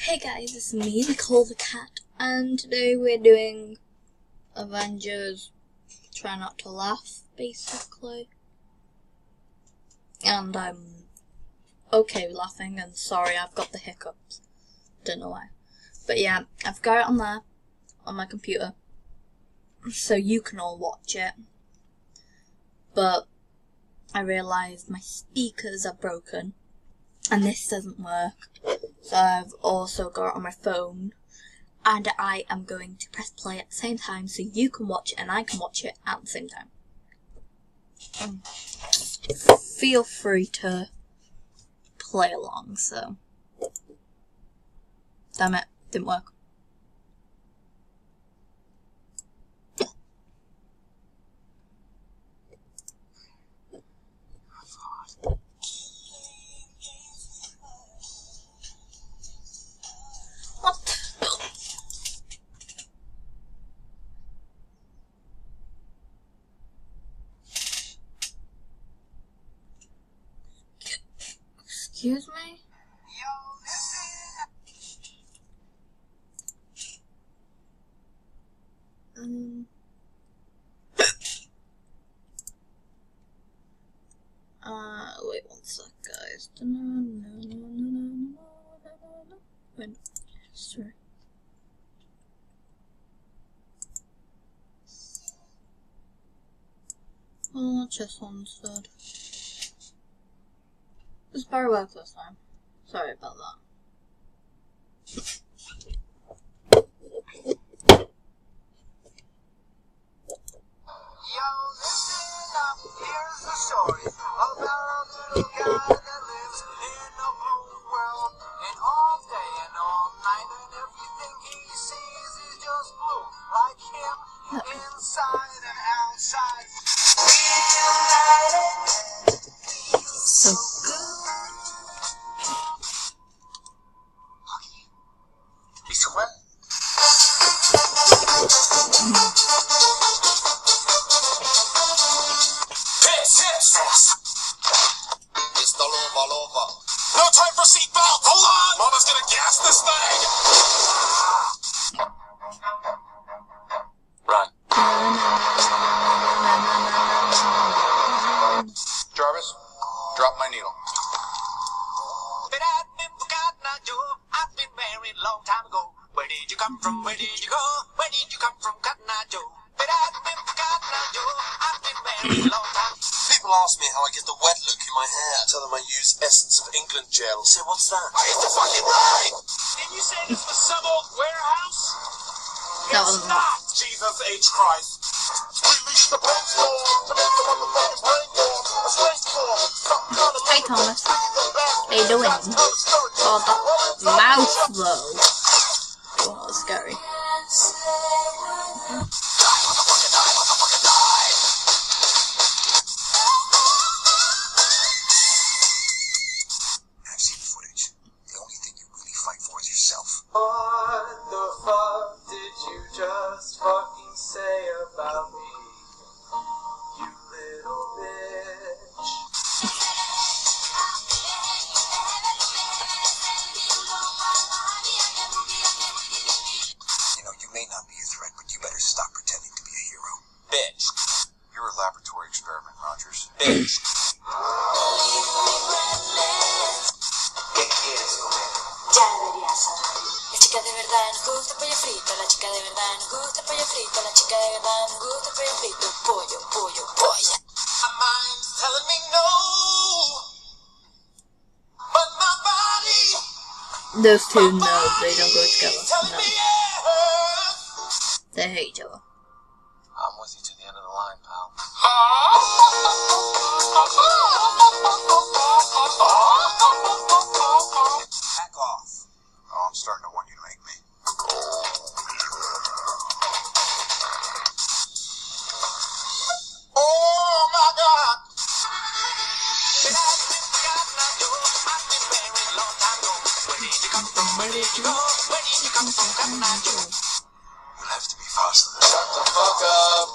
Hey guys, it's me, Nicole the Cat, and today we're doing Avengers Try Not to Laugh, basically. And I'm okay with laughing, and sorry, I've got the hiccups. Don't know why. But yeah, I've got it on there, on my computer, so you can all watch it. But I realised my speakers are broken, and this doesn't work. So I've also got it on my phone, and I am going to press play at the same time so you can watch it and I can watch it at the same time. Feel free to play along, so. Damn it, didn't work. Excuse me? Wait one sec, guys. Wait, sorry. Oh, just one instead. This better work this time. Sorry about that. Yo, listen up, here's the story about a little guy that lives in a blue world. And all day and all night, and everything he sees is just blue. Like him, inside and outside. So It's the lova. No time for seatbelt. Hold on. Mama's gonna gas this thing. Run. Jarvis, drop my needle. I've been married a long time ago. Where did you come from? Where did you go? Where did you come from, Cotton Eye Joe? I've been married a long time. People ask me how I get the wet look in my hair. Tell them I use Essence of England gel. Say, what's that? It's the fucking right! Didn't you say this was some old warehouse? It's not! Jesus H. Christ. Release the brainstorm to make the motherfucking brainstorm. A brainstorm. Hey Thomas, how you doing? Oh, that mouth though. Oh, that was scary. I've seen the footage. The only thing you really fight for is yourself. What the fuck did you just fucking say about me? You little bitch. You know, you may not be a threat, but you better stop pretending to be a hero. Bitch. You're a laboratory experiment, Rogers. Bitch. Ya debería saber. La chica de verdad nos gusta pollo frito. La chica de verdad nos gusta pollo frito. La chica de verdad nos gusta pollo frito. Pollo. My mind's telling me no, but my body. Those two, no, they don't go together. Telling No, me yes. they hate each other. I'm with you to the end of the line, pal. Back off. Oh, I'm starting to want you to make me. Oh my God. Where did you go? Where did you come from, Cotton Eye Joe? You'll have to be faster than shut the fuck up.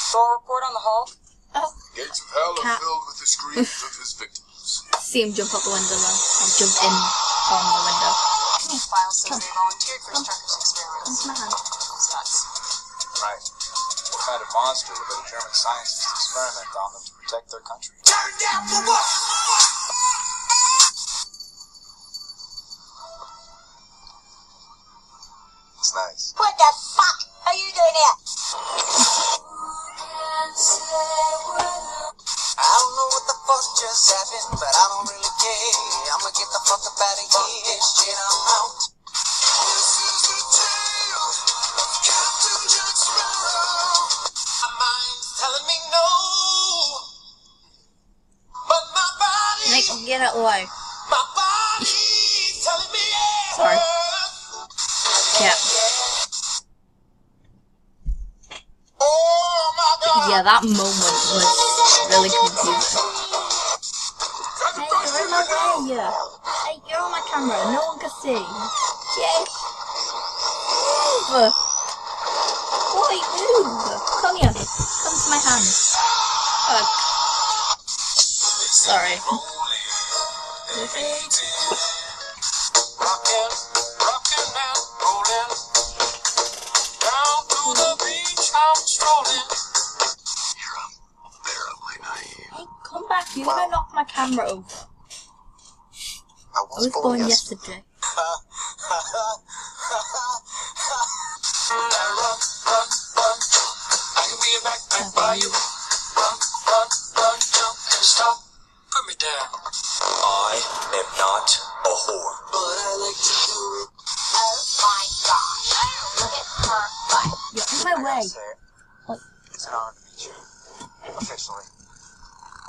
Thor report on the Hulk. Oh, Gates of hell Cat. are filled with the screams of his victims. see him jump out the window though. I'll jump in on the window. File says they volunteered for Strucker's experiment. Come to my hand. It's nuts. Right. What kind of monster would let a German scientist experiment on them to protect their country? Turn down for what? It's nice. What the fuck are you doing here? I don't know what the fuck just happened, but I don't really care. I'ma get the fuck up out of here. Shit, I'm out. This is the tale of Captain Jack Sparrow. My mind's telling me no, but my body, Nick, get it away. my body's telling me yes. Sorry. Yeah. Oh my God. Yeah, that moment was really confusing. Hey, you're in my way. Hey, you're on my camera. No one can see. Jake. Move. Boy, move. Come here. Come to my hand. Hug. Sorry. Rockin', rockin' and rollin'. Down to the beach I'm strolling. You're unbearably naive. Hey, come back. You're gonna knock my camera over. I I was born yesterday. Run, run, run. I can be a backpack by you. Run, run, run, jump and stop. Put me down. I am not a whore. But I like to do it. Oh my gosh. Look at her butt. You're in my way. What? It's an honor to meet you. Officially.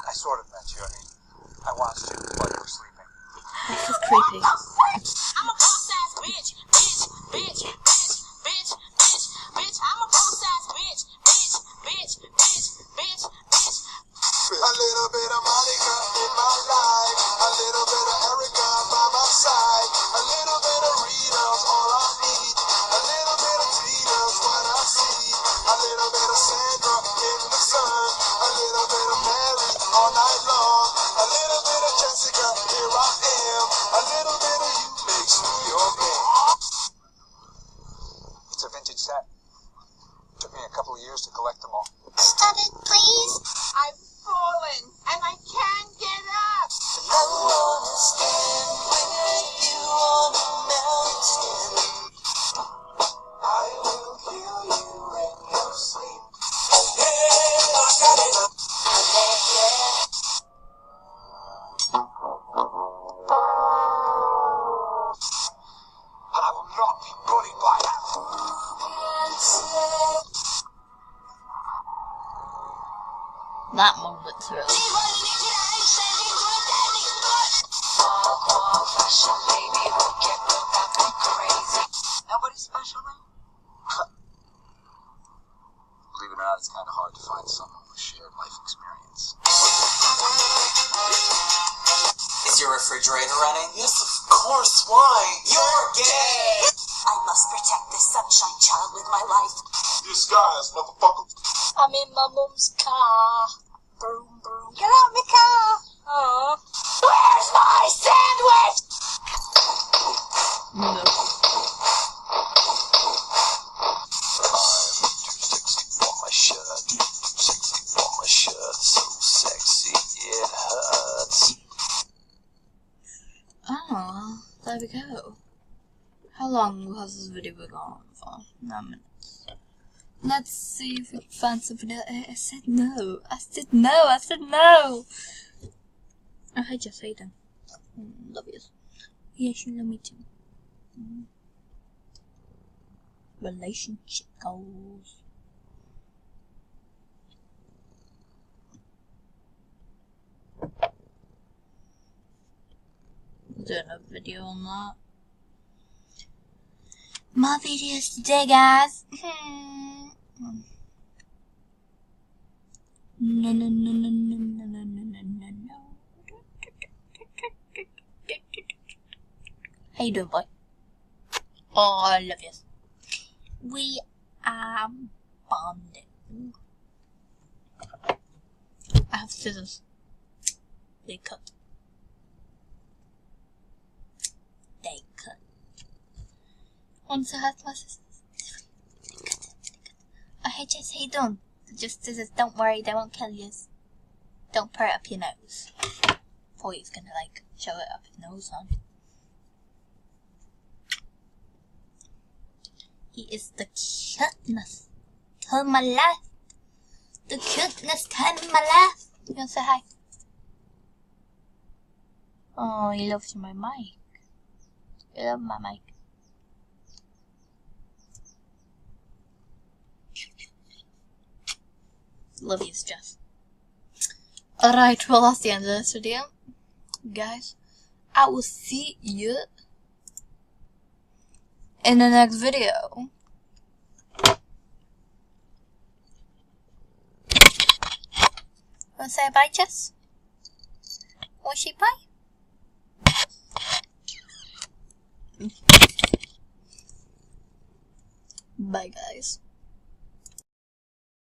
I sort of met you. I mean, I watched you while you were sleeping. This is creepy. I'm a boss-ass bitch, bitch, bitch, bitch, bitch, bitch, bitch. I'm a boss-ass bitch, bitch, bitch, bitch, bitch, bitch. A little bit of Monica in my life. A little bit of Erica by my side. A little bit of Rita's all I need. A little bit of Tina's what I see. A little bit of Sandra in the sun. A little bit of Mary all night long. A little bit of Jessica, here I am. A little bit of you makes me your man. It's a vintage set. Took me a couple of years to collect them all. Stop it, please. I've fallen and I can't get up. I wanna stand with you on a mountain. I will kill you in your sleep. Yeah, I got it. But I will not be bullied by you. That moment's really. Nobody special though? Believe it or not, it's kind of hard to find someone with shared life experience. Is your refrigerator running? Yes, of course. Why? You're gay. I must protect this sunshine child with my life. Disguise, motherfucker. I'm in my mum's car. Broom, broom. Get out my car. Oh. Where's my sandwich? No. I'm too sexy for my shirt. Sexy for my shirt. So sexy it hurts. Oh, there we go. How long has this video been going on for? 9 minutes. Let's see if we can find something else. I said no. I said no. I said no. Oh, hi Jess, how you doing? Love you. Yes, you love me too. Relationship goals. Doing a video on that. More videos today, guys. No, no, no, no, no, no, no, no, no, no, no. How you doing, boy? Oh, I love you. We are bonding. I have scissors. They cut. They cut. Want to hurt my sister? Oh, hey Jess, how you doing? Just scissors, don't worry, they won't kill you. Don't put it up your nose. Thought he was gonna, like, shove it up his nose on. He is the cuteness of my life. The cuteness time of my life. You wanna say hi? Oh, he loves my mic. You love my mic. Love you, Jeff. Alright, well that's the end of this video. Guys, I will see you in the next video. Wanna say bye, Jess? Wanna say bye? Bye, guys.